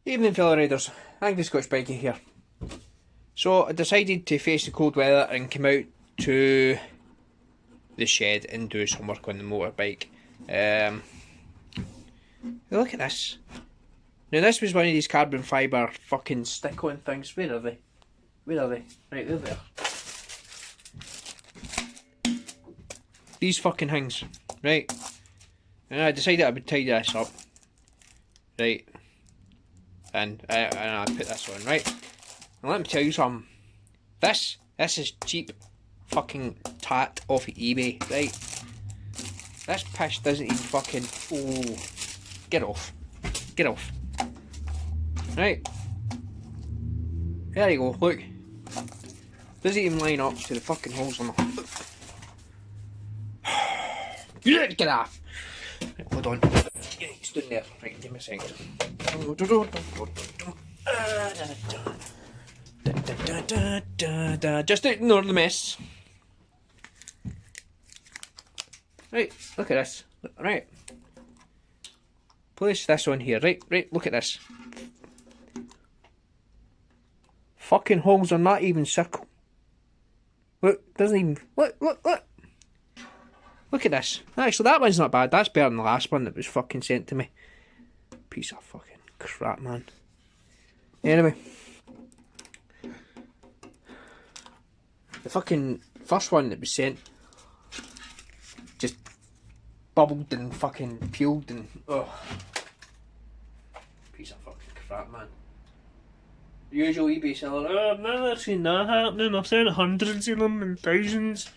Evening fellow riders, Angry Scottish Bikie here. So I decided to face the cold weather and come out to the shed and do some work on the motorbike. Look at this. Now this was one of these carbon fibre fucking stick-on things. Where are they? Where are they? Right, they're there. These fucking things. Right. And I decided I would tidy this up. Right. And I put this on, right? And let me tell you something. This is cheap fucking tat off of eBay, right? This piss doesn't even fucking... Oh, get off. Get off. Right. There you go, look. Doesn't even line up to the fucking holes on the... Get off! Right, hold on. Yeah, he's down there. Right, give me a second. Just ignore the mess. Right, look at this. Right. Place this on here. Right, look at this. Fucking holes are not even circle. Look, doesn't even... Look. Look at this. Actually, that one's not bad. That's better than the last one that was fucking sent to me. Piece of fucking crap, man. Anyway. The fucking first one that was sent just bubbled and fucking peeled and... Oh. Piece of fucking crap, man. The usual eBay seller. Oh, I've never seen that happening. I've sent hundreds of them and thousands.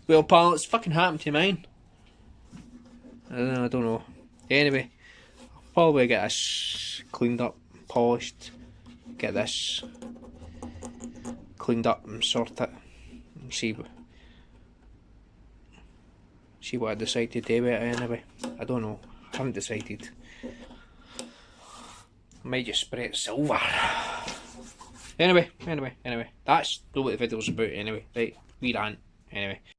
Well, pal, it's fucking happened to mine. I don't know. Anyway, I'll probably get this cleaned up, polished, get this cleaned up and sort it, and see what I decide to do with it anyway. I don't know. I haven't decided. I might just spray it silver. Anyway. That's not what the video's about anyway. Right, we rant. Anyway.